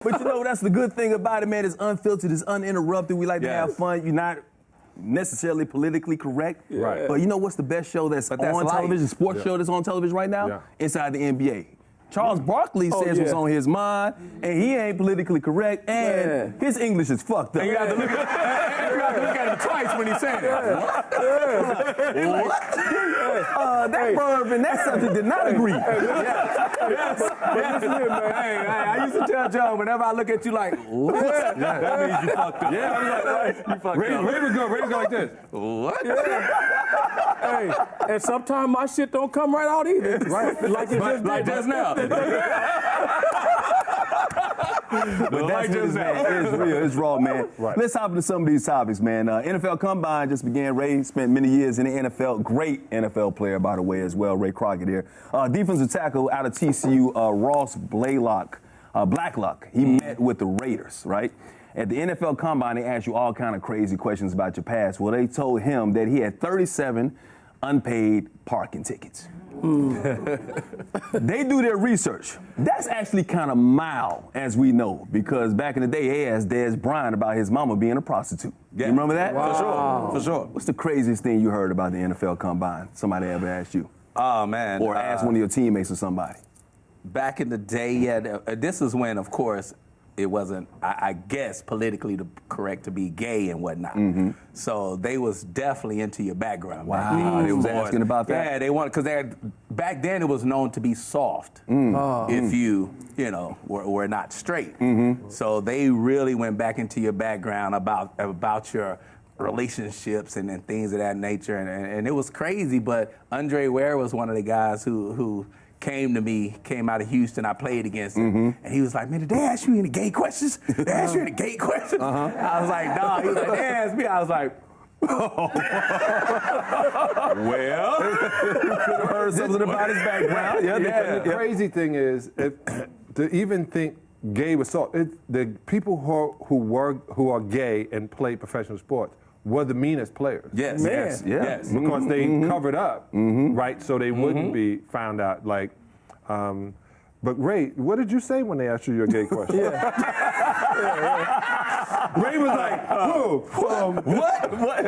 But you know, that's the good thing about it, man. It's unfiltered, it's uninterrupted. We like to have fun. You're not necessarily politically correct. Right. But you know what's the best show that's on television, sports show that's on television right now? Inside the NBA. Charles Barkley says what's on his mind, and he ain't politically correct, and his English is fucked up. You got to look at him twice when he's saying it. What? That verb and that subject did not agree. Yes. I used to tell John, whenever I look at you like, what? That means you fucked up. Yeah, I'm like, you fucked up. Ready to go like this. What? Hey, and sometimes my shit don't come right out either. Right? Like just now. But that's just man. It's real. It's raw, man. Right. Let's hop into some of these topics, man. NFL Combine just began. Ray spent many years in the NFL. Great NFL player, by the way, as well. Ray Crockett here. Defensive tackle out of TCU, Ross Blacklock. He met with the Raiders, right? At the NFL Combine, they asked you all kind of crazy questions about your past. Well, they told him that he had 37 unpaid parking tickets. They do their research. That's actually kind of mild, as we know, because back in the day, they asked Dez Bryant about his mama being a prostitute. Yeah. You remember that? Wow. For sure. What's the craziest thing you heard about the NFL Combine? Somebody ever asked you? Oh, man. Or asked one of your teammates or somebody? Back in the day, this is when, of course, it wasn't, I guess, politically correct to be gay and whatnot. Mm-hmm. So they was definitely into your background. Wow, they was asking about that? Yeah, they wanted, because back then it was known to be soft if you were not straight. Mm-hmm. So they really went back into your background about your relationships and things of that nature. And it was crazy, but Andre Ware was one of the guys who came out of Houston. I played against him, and he was like, "Man, did they ask you any gay questions? They asked you any gay questions?" I was like, "Nah." He was like, "They asked me." I was like, "Oh." Well, heard something about his background. The crazy thing is, to even think gay was soft. The people who are gay and play professional sports were the meanest players. Yes. Because they covered up, right? So they wouldn't be found out. Like, but Ray, what did you say when they asked you your gay question? Ray was like, what? How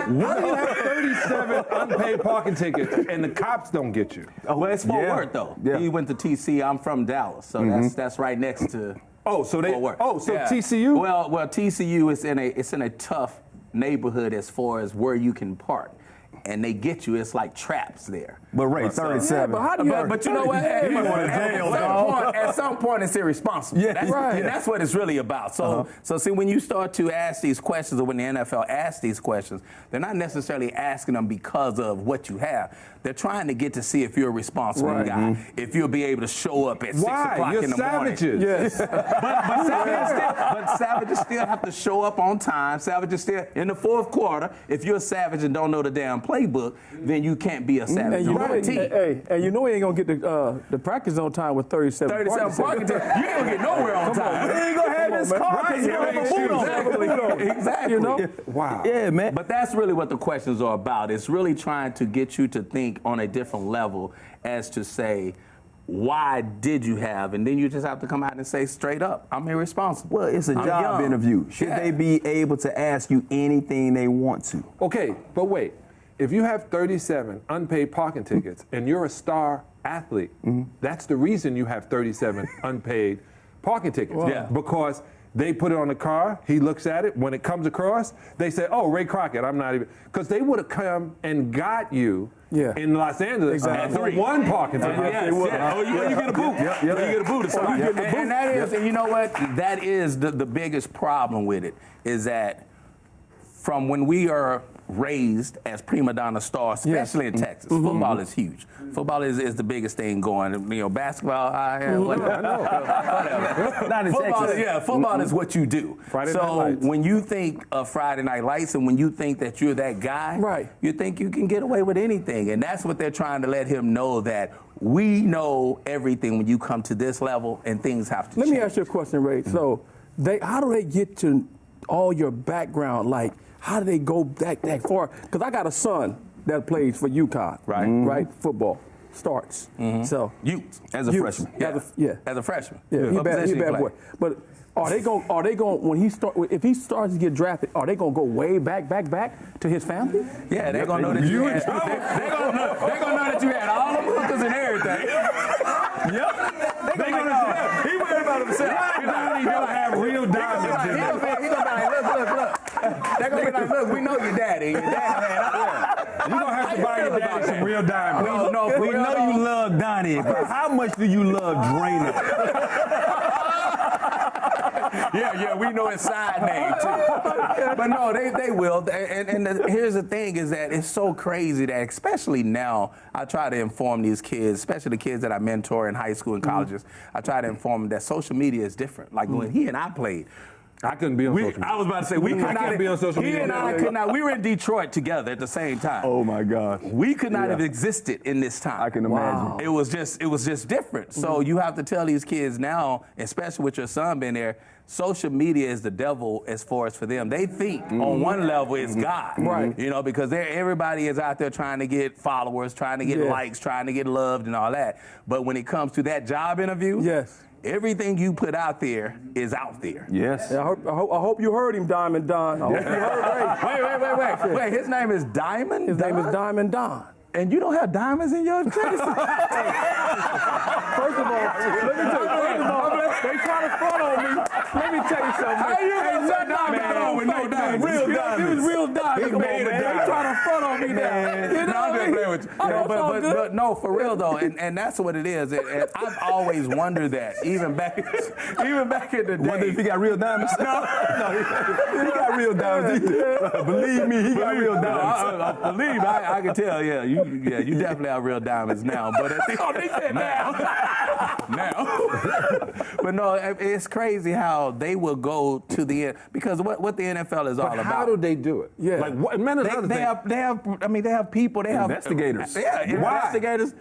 do you have 37 unpaid parking tickets and the cops don't get you? Well, it's Fort Worth though. Yeah. He went to TC. I'm from Dallas, so that's right next to. Fort Worth. TCU? Well, TCU is in a tough neighborhood as far as where you can park, and they get you. It's like traps there. But Ray, 37. But you know what? At some point, it's irresponsible. Yeah, that's what it's really about. So see, when you start to ask these questions, or when the NFL asks these questions, they're not necessarily asking them because of what you have. They're trying to get to see if you're a responsible guy, if you'll be able to show up at 6 o'clock in the morning. Yes. but savages still have to show up on time. Savages still in the fourth quarter. If you're a savage and don't know the damn playbook, then you can't be a savage. And you know he ain't gonna get the practice on time with 37 parking tickets. You ain't gonna get nowhere on time. He ain't gonna have his car. Exactly. You know? Wow. Yeah, man. But that's really what the questions are about. It's really trying to get you to think on a different level as to say, why did you have? And then you just have to come out and say straight up, I'm irresponsible. Well, it's a job interview. Should they be able to ask you anything they want to? Okay, but wait. If you have 37 unpaid parking tickets and you're a star athlete, that's the reason you have 37 unpaid parking tickets. Wow. Yeah. Because they put it on the car, he looks at it, when it comes across, they say, "Oh, Ray Crockett, I'm not even," because they would have come and got you in Los Angeles for one parking ticket. Oh, you get a boot. You get a boot. And you know what? That is the biggest problem with it, is that from when we are raised as prima donna stars, especially in Texas. Football is huge. Football is the biggest thing going. Basketball, whatever. Not in Texas. Football is what you do. Friday Night Lights. When you think of Friday Night Lights and when you think that you're that guy, you think you can get away with anything. And that's what they're trying to let him know, that we know everything when you come to this level and things have to change. Let me ask you a question, Ray. So how do they get to all your background? Like, how do they go that far? Because I got a son that plays for UConn, right? Football. starts. So youth as a freshman. As a freshman. Yeah, he's a bad boy. But are they going when if he starts to get drafted, are they gonna go way back to his family? Yeah, they're gonna know that you had, they're gonna know that you had all the hookers and everything. They gonna know. He worried about himself. He's gonna have real diamonds in there. He's gonna be like, look. They're gonna be like, look, we know your daddy. Your daddy, man. You're gonna have to buy your daddy some real diamonds. We know you love Donny, but how much do you love Drainer? Yeah, we know his side name too. But no, they will. And here's the thing is that it's so crazy that, especially now, I try to inform these kids, especially the kids that I mentor in high school and colleges, I try to inform them that social media is different. Like when he and I played, I couldn't be on social media. I was about to say, we could not be on social media. He and I could not. We were in Detroit together at the same time. Oh my gosh. We could not have existed in this time. I can imagine. It was just different. So you have to tell these kids now, especially with your son being there, social media is the devil as far as for them. They think on one level it's God. Right. You know, because everybody is out there trying to get followers, trying to get likes, trying to get loved and all that. But when it comes to that job interview, everything you put out there is out there. Yes. Yeah, I hope you heard him, Diamond Don. I hope you heard Ray. Wait, his name is Diamond? His name is Diamond Don. And you don't have diamonds in your chest? First of all, let me tell you, they trying to front on me. Let me tell you something. How you gonna say diamond on with no diamonds? Real diamonds. It was real diamonds. Come on, man. They trying to front on me now. You know I'm just playing with you. But no, for real though, and that's what it is. And I've always wondered that, even back in the day. Wonder if he got real diamonds? No, he got real diamonds. Believe me, he got real diamonds. I can tell. You definitely have real diamonds now. But they said now. But no, it's crazy how they will go to the end because what the NFL is all about. How do they do it? Yeah. Like what? They have people. They have investigators. Investigators.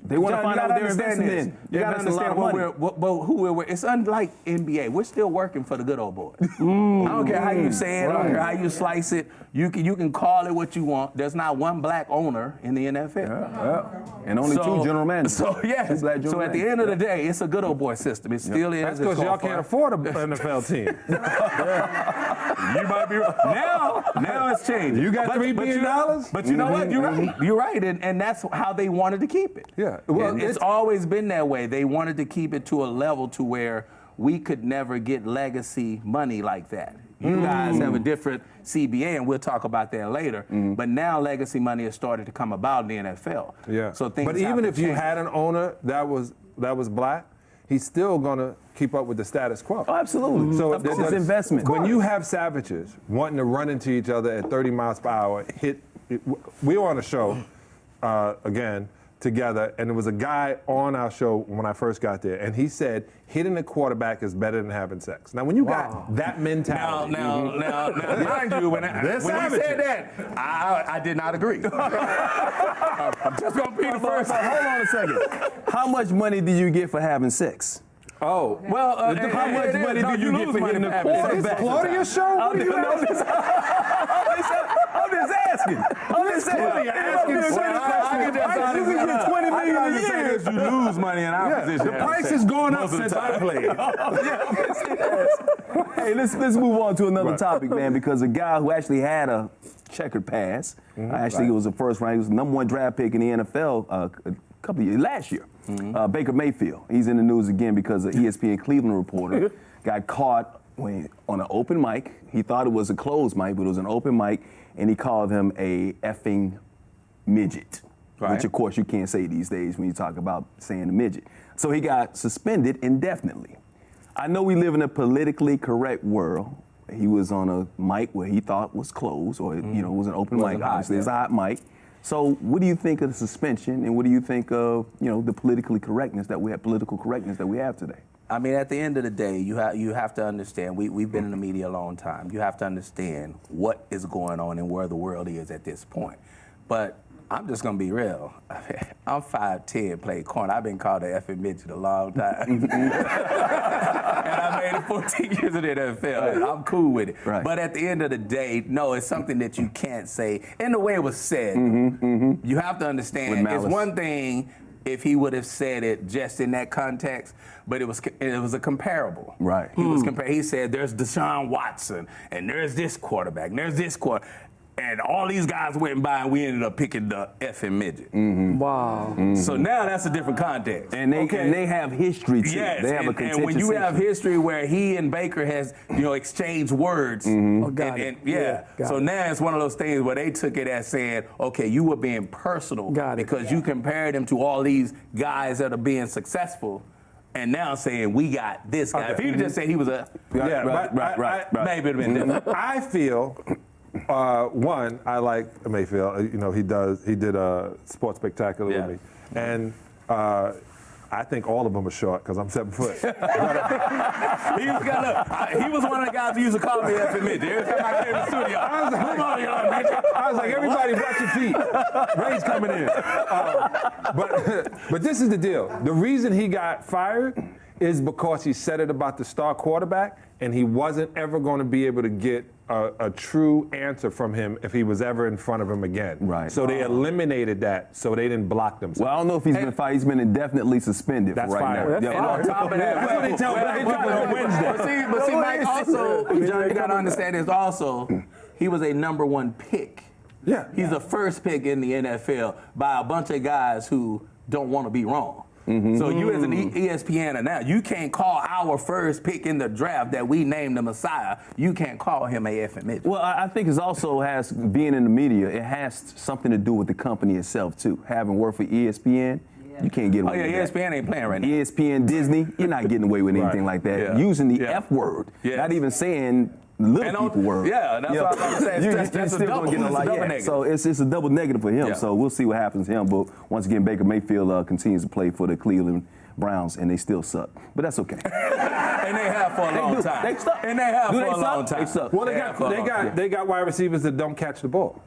They want to find out what they're investing in. You got to understand who we're. It's unlike NBA. We're still working for the good old boys. I don't care how you say it. I don't care how you slice it. You can call it what you want. There's not one black owner in the NFL. And only 2 general managers. So at the end of the day, it's a good old boy system. It still is. That's because y'all can't afford an NFL team. You might be right. Now it's changing. You got $3 billion? But you know what? You're right. You're right. And that's how they wanted to keep it. Yeah. Well, it's always been that way. They wanted to keep it to a level to where we could never get legacy money like that. You guys have a different CBA, and we'll talk about that later. But now legacy money has started to come about in the NFL. Yeah. So things. But even if you had an owner that was black, he's still gonna keep up with the status quo. Oh, absolutely. So it's investment. When you have savages wanting to run into each other at 30 miles per hour, we were on a show again together, and there was a guy on our show when I first got there, and he said hitting a quarterback is better than having sex. Now, when you got that mentality, now, mind you, when he said that, I did not agree. I'm just gonna be the first. Hold on a second. How much money do you get for having sex? Oh, well, how much money do you get for hitting a quarterback? Claudia show? What are you asking? I'm just asking. You can get $20 million a year. You lose money in our position. The price has gone up since I played. Hey, let's move on to another topic, man, because a guy who actually had a checkered past, actually it was the first round, he was the number 1 draft pick in the NFL a couple of years, last year. Baker Mayfield. He's in the news again because an ESPN Cleveland reporter got caught on an open mic. He thought it was a closed mic, but it was an open mic, and he called him a effing midget, which of course you can't say these days when you talk about saying a midget. So he got suspended indefinitely. I know we live in a politically correct world. He was on a mic where he thought was closed, or it was an open mic. Obviously, it's a hot mic. So, what do you think of the suspension, and what do you think of the political correctness that we have today? I mean, at the end of the day, you have to understand. We've been in the media a long time. You have to understand what is going on and where the world is at this point. But I'm just gonna be real. I'm 5'10", played corner. I've been called an effing midget a long time, and I made it 14 years in the NFL. I'm cool with it. Right. But at the end of the day, no, it's something that you can't say. And the way it was said, you have to understand, it's one thing if he would have said it just in that context, but it was a comparable. Right. He said there's Deshaun Watson, and there's this quarterback, and there's this quarterback. And all these guys went by, and we ended up picking the effing midget. Wow. So now that's a different context. And they have history too. Yes, they have a and when you have history where he and Baker has, exchanged words, Oh, got it. So now it's one of those things where they took it as saying, okay, you were being personal because you compared him to all these guys that are being successful. And now saying we got this guy. If he just said he was a right, maybe it'd have been different. I feel. One, I like Mayfield. He did a Sports Spectacular with me, and I think all of them are short because I'm 7 foot. He was one of the guys who used to call me effing midget. Every time I came to the studio, I was like, everybody watch your feet. Ray's coming in. But this is the deal. The reason he got fired is because he said it about the star quarterback, and he wasn't ever going to be able to get a true answer from him if he was ever in front of him again. Right. So they eliminated that, so they didn't block themselves. Well, I don't know if he's been fired. He's been indefinitely suspended That's right fine. now. And on top of that, that's what they tell me on Wednesday. But see, Mike, also, you got to understand this also, he was a number 1 pick. Yeah. He's the first pick in the NFL by a bunch of guys who don't want to be wrong. So you as an ESPN now, you can't call our first pick in the draft that we named the Messiah. You can't call him a effing midget. Well, I think it also has, being in the media, it has something to do with the company itself, too. Having worked for ESPN, you can't get away with that. ESPN ain't playing right now. ESPN, Disney, you're not getting away with anything like that. Yeah. Using the F word, not even saying little people word. Yeah, that's what I was about to say. That's still going to get a double negative. So it's a double negative for him. Yeah. So we'll see what happens to him. But once again, Baker Mayfield continues to play for the Cleveland Browns, and they still suck. But that's okay. And they have for a long time. They suck. And they have for a long time. They suck. Well, they got wide receivers that don't catch the ball.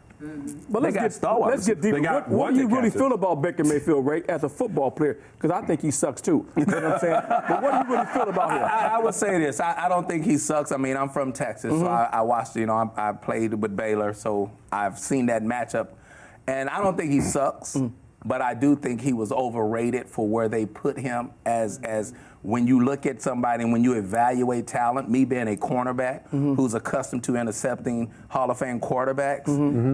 But let's get deeper. What do you really feel about Baker Mayfield, Ray, as a football player? Because I think he sucks too. You know what I'm saying? But what do you really feel about him? I would say this. I don't think he sucks. I mean, I'm from Texas, so I watched, I played with Baylor, so I've seen that matchup. And I don't think he sucks, but I do think he was overrated for where they put him as when you look at somebody and when you evaluate talent, me being a cornerback who's accustomed to intercepting Hall of Fame quarterbacks,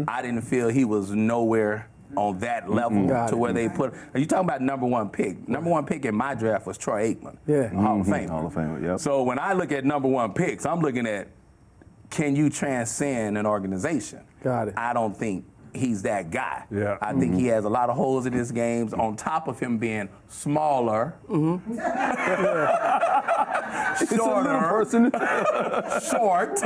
I didn't feel he was nowhere on that level to where they put. Are you talking about number 1 pick? Number 1 pick in my draft was Troy Aikman, Hall of Fame. Hall of Fame, yep. So when I look at number 1 picks, I'm looking at, can you transcend an organization? Got it. I don't think he's that guy. Yeah. I think he has a lot of holes in his games, on top of him being smaller, shorter, short,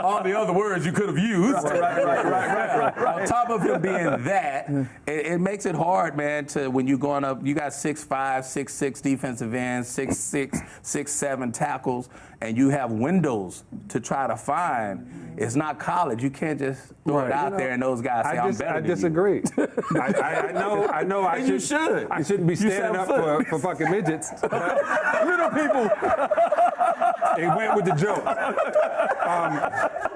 all the other words you could have used. Right. On top of him being that, it makes it hard, man, to when you're going up, you got 6'5", 6'6" defensive ends, 6'6", 6'7" tackles, and you have windows to try to find. It's not college. You can't just throw it out there and those guys say, I'm better than you. I disagree. I know I should. I shouldn't be standing up for fucking midgets. Little people. They went with the joke.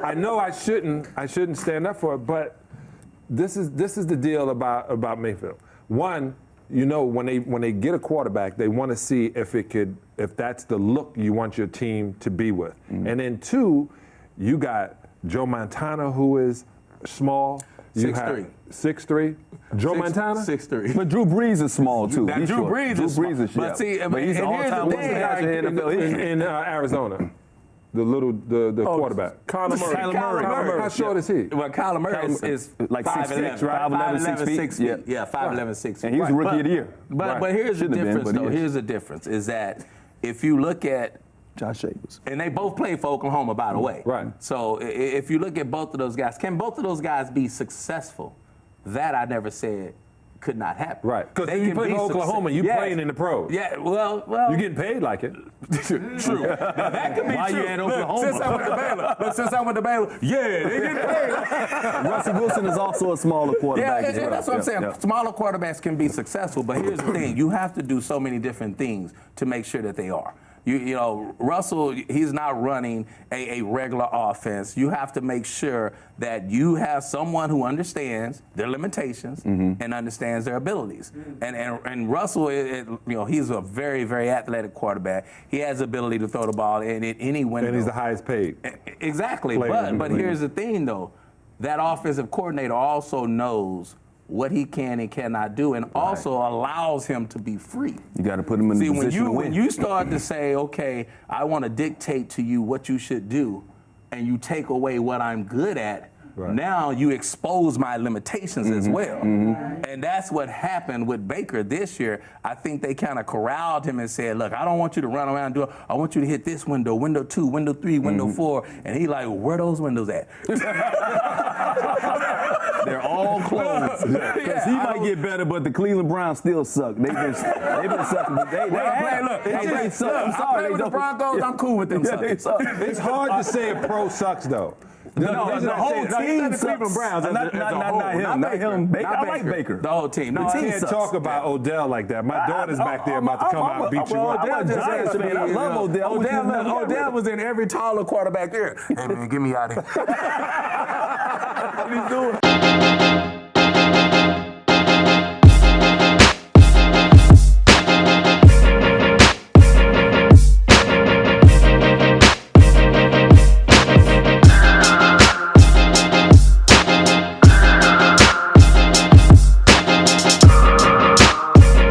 I know I shouldn't stand up for it, but this is the deal about Mayfield. One, when they get a quarterback, they want to see if that's the look you want your team to be with. And then 2, you got Joe Montana, who is small. 6'3". Joe Montana? 6'3". But Drew Brees is small, too. Drew Brees is small. But he's an all-time one in Arizona. The quarterback. Kyler Murray. How short is he? Well, Kyler Murray is like 6'6", right? 5'11", 6 feet. Yeah, 5'11", 6 feet. And he was the rookie of the year. But here's the difference, though. Here's the difference, is that if you look at Josh Jacobs. And they both played for Oklahoma, by the way. Right. So if you look at both of those guys, can both of those guys be successful? That I never said could not happen. Right. Because if you play for Oklahoma, you playing in the pros. Yeah, well. You're getting paid like it. True. Now, that could be Why true. you at Oklahoma? Since I went to Baylor, they getting paid. Russell Wilson is also a smaller quarterback. Yeah, that's what I'm saying. Smaller quarterbacks can be successful, but here's the thing. You have to do so many different things to make sure that they are. You know, Russell, he's not running a regular offense. You have to make sure that you have someone who understands their limitations and understands their abilities. And Russell, you know, he's a very, very athletic quarterback. He has the ability to throw the ball in any window. And he's the highest paid. Exactly. But here's the thing, though. That offensive coordinator also knows what he can and cannot do, and also allows him to be free. You got to put him in the position to win. When you start to say, okay, I want to dictate to you what you should do, and you take away what I'm good at, now you expose my limitations as well. And that's what happened with Baker this year. I think they kind of corralled him and said, look, I don't want you to run around and do it. I want you to hit this window, window 2, window 3, window 4. And he like, where are those windows at? They're all closed. Because he might get better, but the Cleveland Browns still suck. They've been sucking. They suck. I'm sorry. I play with the Broncos. I'm cool with them. It's hard to say a pro sucks, though. No, the whole team sucks. Cleveland Browns. Not him. I like Baker. The whole team. No, I can't talk about Odell like that. My daughter's back there about to come out and beat you up. I love Odell. Odell was in every taller quarterback there. Hey, man, get me out of here. What he's doing.